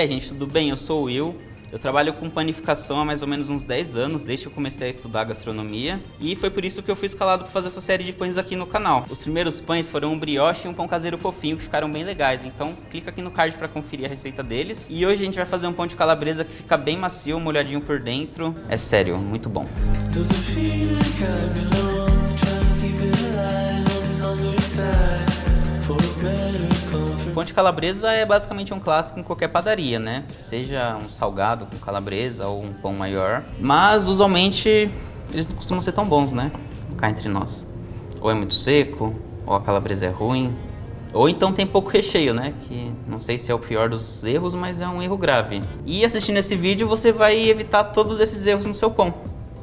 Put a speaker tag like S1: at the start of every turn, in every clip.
S1: aí, gente, tudo bem? Eu sou o Will. Eu trabalho com panificação há mais ou menos uns 10 anos, desde que eu comecei a estudar gastronomia. E foi por isso que eu fui escalado para fazer essa série de pães aqui no canal. Os primeiros pães foram um brioche e um pão caseiro fofinho, que ficaram bem legais. Então clica aqui no card para conferir a receita deles. E hoje a gente vai fazer um pão de calabresa que fica bem macio, molhadinho por dentro. É sério, muito bom. O pão de calabresa é basicamente um clássico em qualquer padaria, né? Seja um salgado com calabresa ou um pão maior. Mas, usualmente, eles não costumam ser tão bons, né? Cá entre nós. Ou é muito seco, ou a calabresa é ruim. Ou então tem pouco recheio, né? Que não sei se é o pior dos erros, mas é um erro grave. E assistindo esse vídeo, você vai evitar todos esses erros no seu pão.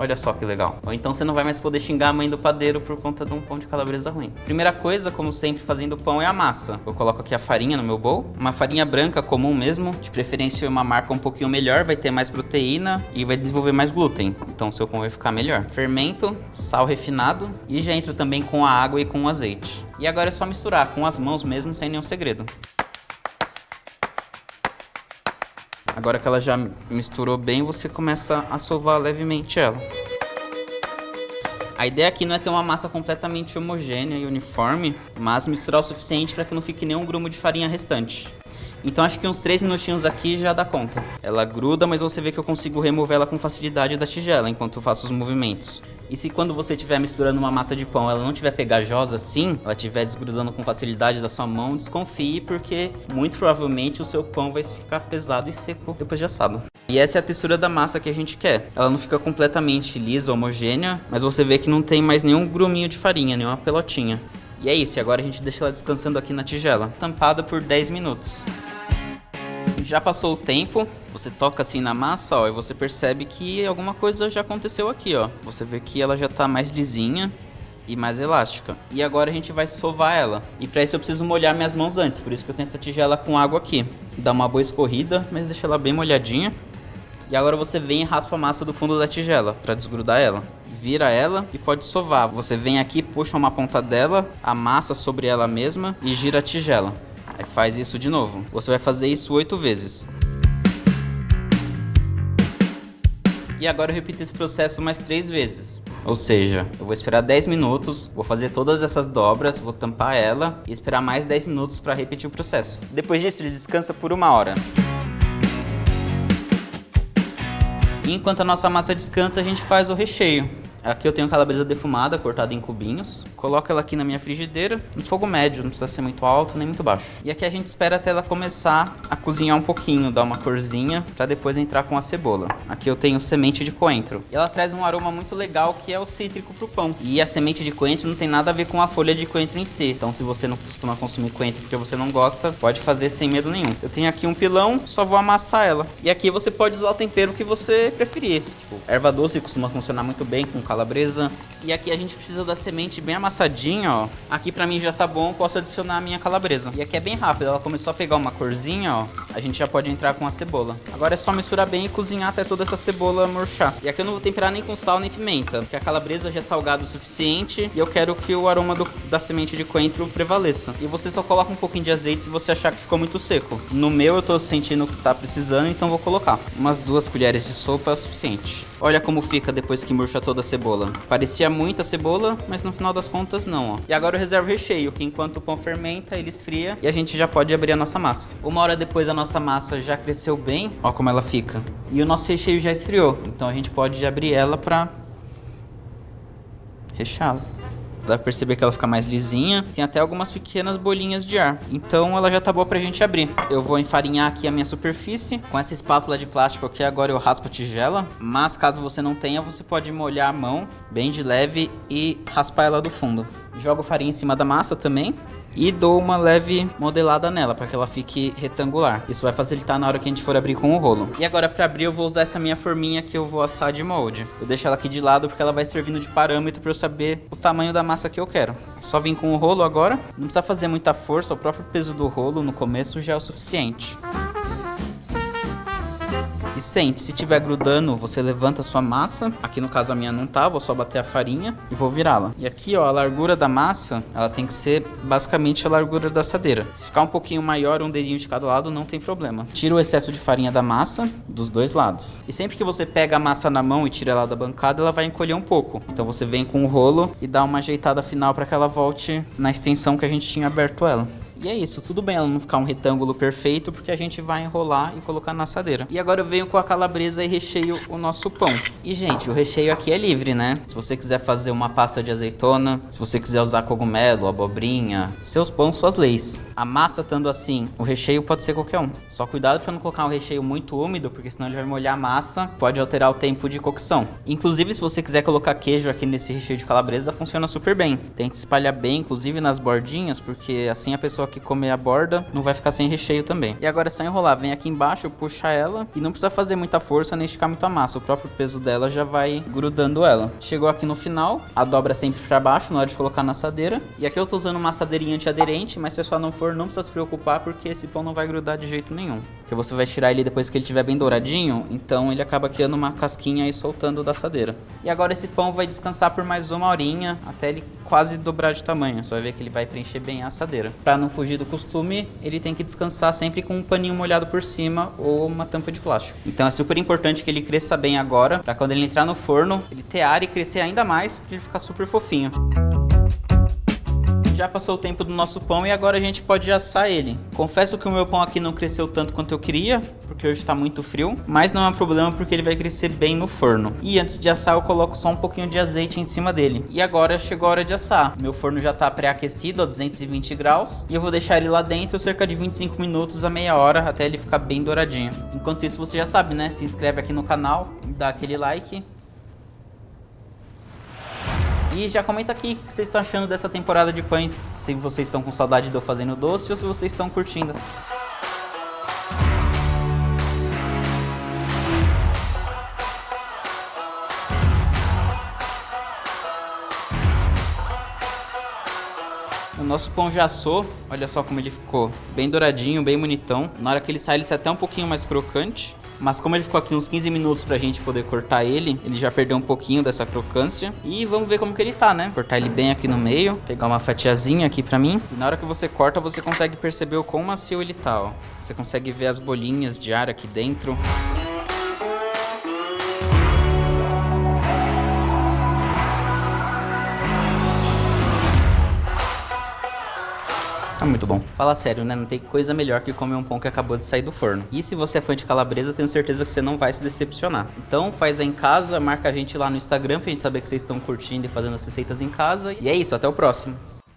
S1: Olha só que legal. Ou então você não vai mais poder xingar a mãe do padeiro por conta de um pão de calabresa ruim. Primeira coisa, como sempre fazendo pão, é a massa. Eu coloco aqui a farinha no meu bowl. Uma farinha branca comum mesmo. De preferência uma marca um pouquinho melhor, vai ter mais proteína e vai desenvolver mais glúten. Então o seu pão vai ficar melhor. Fermento, sal refinado e já entro também com a água e com o azeite. E agora é só misturar com as mãos mesmo, sem nenhum segredo. Agora que ela já misturou bem, você começa a sovar levemente ela. A ideia aqui não é ter uma massa completamente homogênea e uniforme, mas misturar o suficiente para que não fique nenhum grumo de farinha restante. Então acho que uns 3 minutinhos aqui já dá conta. Ela gruda, mas você vê que eu consigo remover ela com facilidade da tigela enquanto eu faço os movimentos. E se quando você estiver misturando uma massa de pão, ela não estiver pegajosa assim, ela estiver desgrudando com facilidade da sua mão, desconfie, porque muito provavelmente o seu pão vai ficar pesado e seco depois de assado. E essa é a textura da massa que a gente quer. Ela não fica completamente lisa, homogênea, mas você vê que não tem mais nenhum gruminho de farinha, nenhuma pelotinha. E é isso, e agora a gente deixa ela descansando aqui na tigela, tampada por 10 minutos. Já passou o tempo, você toca assim na massa, ó, e você percebe que alguma coisa já aconteceu aqui, ó. Você vê que ela já tá mais lisinha e mais elástica. E agora a gente vai sovar ela. E para isso eu preciso molhar minhas mãos antes, por isso que eu tenho essa tigela com água aqui. Dá uma boa escorrida, mas deixa ela bem molhadinha. E agora você vem e raspa a massa do fundo da tigela para desgrudar ela. Vira ela e pode sovar. Você vem aqui, puxa uma ponta dela, amassa sobre ela mesma e gira a tigela. Aí faz isso de novo. Você vai fazer isso 8 vezes. E agora eu repito esse processo mais 3 vezes. Ou seja, eu vou esperar 10 minutos, vou fazer todas essas dobras, vou tampar ela e esperar mais 10 minutos para repetir o processo. Depois disso ele descansa por 1 hora. E enquanto a nossa massa descansa, a gente faz o recheio. Aqui eu tenho calabresa defumada, cortada em cubinhos. Coloco ela aqui na minha frigideira, em fogo médio, não precisa ser muito alto nem muito baixo. E aqui a gente espera até ela começar a cozinhar um pouquinho, dar uma corzinha, pra depois entrar com a cebola. Aqui eu tenho semente de coentro. E ela traz um aroma muito legal, que é o cítrico pro pão. E a semente de coentro não tem nada a ver com a folha de coentro em si. Então se você não costuma consumir coentro porque você não gosta, pode fazer sem medo nenhum. Eu tenho aqui um pilão, só vou amassar ela. E aqui você pode usar o tempero que você preferir. Tipo, erva doce costuma funcionar muito bem com calabresa. E aqui a gente precisa da semente bem amassadinha, ó. Aqui pra mim já tá bom, posso adicionar a minha calabresa. E aqui é bem rápido, ela começou a pegar uma corzinha, ó. A gente já pode entrar com a cebola. Agora é só misturar bem e cozinhar até toda essa cebola murchar. E aqui eu não vou temperar nem com sal nem pimenta, porque a calabresa já é salgada o suficiente e eu quero que o aroma da semente de coentro prevaleça. E você só coloca um pouquinho de azeite se você achar que ficou muito seco. No meu eu tô sentindo que tá precisando, então vou colocar. Umas 2 colheres de sopa é o suficiente. Olha como fica depois que murcha toda a cebola. Parecia muita cebola, mas no final das contas não, ó. E agora eu reservo o recheio, que enquanto o pão fermenta, ele esfria e a gente já pode abrir a nossa massa. 1 hora depois a nossa massa já cresceu bem, ó como ela fica. E o nosso recheio já esfriou, então a gente pode abrir ela pra recheá-la. Dá pra perceber que ela fica mais lisinha. Tem até algumas pequenas bolinhas de ar. Então ela já tá boa pra gente abrir. Eu vou enfarinhar aqui a minha superfície. Com essa espátula de plástico aqui, agora eu raspo a tigela. Mas caso você não tenha, você pode molhar a mão bem de leve e raspar ela do fundo. Jogo farinha em cima da massa também. E dou uma leve modelada nela para que ela fique retangular. Isso vai facilitar na hora que a gente for abrir com o rolo. E agora para abrir eu vou usar essa minha forminha que eu vou assar de molde. Eu deixo ela aqui de lado porque ela vai servindo de parâmetro para eu saber o tamanho da massa que eu quero. Só vim com o rolo agora. Não precisa fazer muita força, o próprio peso do rolo no começo já é o suficiente. e sente. Se tiver grudando, você levanta a sua massa. Aqui no caso a minha não tá, vou só bater a farinha e vou virá-la. E aqui, ó, a largura da massa, ela tem que ser basicamente a largura da assadeira. Se ficar um pouquinho maior, um dedinho de cada lado, não tem problema. Tira o excesso de farinha da massa dos dois lados. E sempre que você pega a massa na mão e tira ela da bancada, ela vai encolher um pouco. Então você vem com o rolo e dá uma ajeitada final para que ela volte na extensão que a gente tinha aberto ela. E é isso, tudo bem ela não ficar um retângulo perfeito, porque a gente vai enrolar e colocar na assadeira. E agora eu venho com a calabresa e recheio o nosso pão. E gente, o recheio aqui é livre, né? Se você quiser fazer uma pasta de azeitona, se você quiser usar cogumelo, abobrinha, seus pães, suas leis. A massa estando assim, o recheio pode ser qualquer um. Só cuidado para não colocar um recheio muito úmido, porque senão ele vai molhar a massa, pode alterar o tempo de cocção. Inclusive, se você quiser colocar queijo aqui nesse recheio de calabresa, funciona super bem. Tente espalhar bem, inclusive nas bordinhas, porque assim a pessoa que comer a borda não vai ficar sem recheio também. E agora é só enrolar, vem aqui embaixo, puxa ela e não precisa fazer muita força nem esticar muito a massa, o próprio peso dela já vai grudando ela. Chegou aqui no final, a dobra sempre para baixo na hora de colocar na assadeira. E aqui eu tô usando uma assadeirinha antiaderente, mas se a sua não for, não precisa se preocupar, porque esse pão não vai grudar de jeito nenhum. Porque você vai tirar ele depois que ele estiver bem douradinho, então ele acaba criando uma casquinha e soltando da assadeira. E agora esse pão vai descansar por mais uma horinha, até ele quase dobrar de tamanho. Você vai ver que ele vai preencher bem a assadeira. Para não fugir do costume, ele tem que descansar sempre com um paninho molhado por cima ou uma tampa de plástico. Então é super importante que ele cresça bem agora, para quando ele entrar no forno, ele ter ar e crescer ainda mais, para ele ficar super fofinho. Já passou o tempo do nosso pão e agora a gente pode assar ele. Confesso que o meu pão aqui não cresceu tanto quanto eu queria, porque hoje tá muito frio, mas não é um problema porque ele vai crescer bem no forno. E antes de assar eu coloco só um pouquinho de azeite em cima dele. E agora chegou a hora de assar. Meu forno já tá pré-aquecido a 220 graus e eu vou deixar ele lá dentro cerca de 25 minutos a meia hora até ele ficar bem douradinho. Enquanto isso você já sabe, né? Se inscreve aqui no canal, dá aquele like. E já comenta aqui o que vocês estão achando dessa temporada de pães. Se vocês estão com saudade de eu fazendo doce ou se vocês estão curtindo. O nosso pão já assou, olha só como ele ficou bem douradinho, bem bonitão. Na hora que ele sai, ele sai até um pouquinho mais crocante. Mas como ele ficou aqui uns 15 minutos pra gente poder cortar ele já perdeu um pouquinho dessa crocância. E vamos ver como que ele tá, né? Cortar ele bem aqui no meio, pegar uma fatiazinha aqui pra mim. E na hora que você corta, você consegue perceber o quão macio ele tá, ó. Você consegue ver as bolinhas de ar aqui dentro. Tá muito bom. Fala sério, né? Não tem coisa melhor que comer um pão que acabou de sair do forno. E se você é fã de calabresa, tenho certeza que você não vai se decepcionar. Então faz aí em casa, marca a gente lá no Instagram pra gente saber que vocês estão curtindo e fazendo as receitas em casa. E é isso, até o próximo.